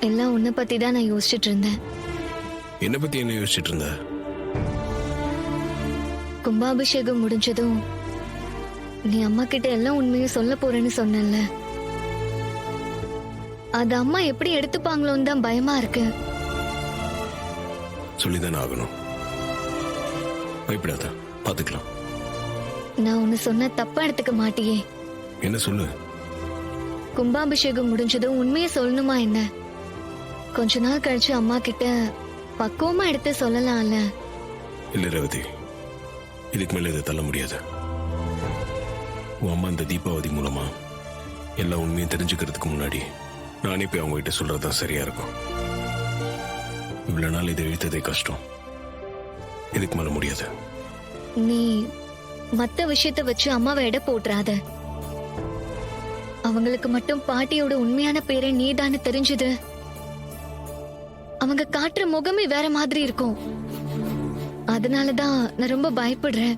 எல்லாம் உன்னை பத்தி தான் நான் யோசிச்சுட்டு இருந்தேன். என்ன பத்தி என்ன யோசிச்சுட்டு இருந்த? கும்பாபிஷேகம் முடிஞ்சதும் நீ அம்மா கிட்ட எல்லாம் உண்மையும் சொல்ல போறேன்னு சொன்னல. அது அம்மா எப்படி எடுத்துப்பாங்களோன்னு தான் பயமா இருக்கு. சொல்லிதானே ஆகணும். பயப்படாத, பாத்துக்கலாம். நான் ஒன்னு சொன்ன தப்பா எடுத்துக்க மாட்டியே? என்ன சொல்லு. கும்பாபிஷேகம் முடிஞ்சதும் உண்மையை சொல்லணுமா என்ன? கொஞ்ச நாள் கழிச்சு அம்மா கிட்ட பக்குவமா எடுத்து சொல்லலாம்ல. இல்ல ரேவதி, இதுக்கு மேல இதை தள்ள முடியாது. உன் அம்மா இந்த தீபாவளி மூலமா எல்லா உண்மையும் தெரிஞ்சுக்கிறதுக்கு முன்னாடி நானே போய் அவங்க கிட்ட சொல்றதுதான் சரியா இருக்கும். இவ்வளவு நாள் இதை இழுத்ததே கஷ்டம். இதுக்கு மேல முடியாது. நீ மத்த விஷயத்த வச்சு அம்மாவை எடை போட்டுறாத. அவங்களுக்கு மட்டும் பாட்டியோட உண்மையான பேரை நீதான்னு தெரிஞ்சது. அவங்க காட்டுற முகமே வேற மாதிரி இருக்கும். அதனாலதான் நான் ரொம்ப பயப்படுறேன்.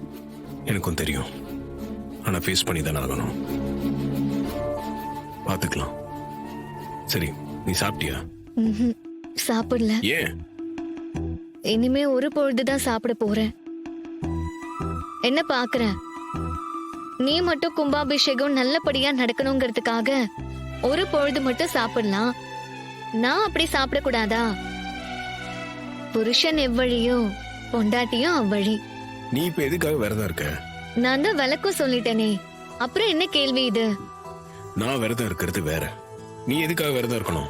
எனக்கும் தெரியும். ஆனா ஃபேஸ் பண்ணி தானே ஆகணும். பாத்துக்கலாம். சரி, நீ சாப்பிட்டியா? சாப்பிடல. ஏன்? இனிமே ஒரு பொழுதுதான் சாப்பிட போறேன். என்ன பாக்குற? நீ மட்டும் கும்பாபிஷேகம் நல்லபடியா நடக்கணுங்கிறதுக்காக ஒரு பொழுது மட்டும் சாப்பிடலாம். நான் அப்படி சாப்பிடக்கூடாதா? புருஷன் எவ்வழியோ பொண்டாட்டியும் அவ்வழி. நீ இப்ப எதுக்காக விரதம் இருக்க? நான் தான் விளக்கம் சொல்லிட்டேனே, அப்புறம் என்ன கேள்வி இது? நான் விரதம் இருக்கிறது வேற. நீ எதுக்காக விரதம் இருக்கணும்?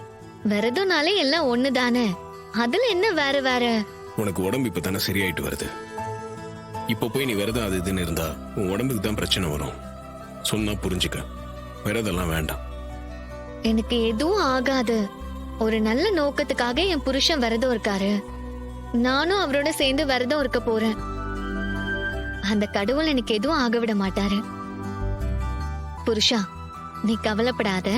விரதம்னாலே எல்லாம் ஒண்ணுதானே. அதுல என்ன வேற வேற? உனக்கு உடம்பு இப்ப தானே சரியாயிட்டு வருது. இப்ப போய் நீ விரதம் அது இதுன்னு இருந்தா உன் உடம்புக்கு தான் பிரச்சனை வரும். சொன்னா புரிஞ்சுக்க. விரதம்லாம் வேண்டாம். எனக்கு எதுவும் ஆகாது. ஒரு நல்ல நோக்கத்துக்காக என் புருஷன் விரதம் இருக்காரு. நானும் அவரோட சேர்ந்து விரதம் இருக்க போறேன். அந்த கடவுள் எனக்கு எதுவும் ஆக விட மாட்டாரு. புருஷா, நீ கவலைப்படாத.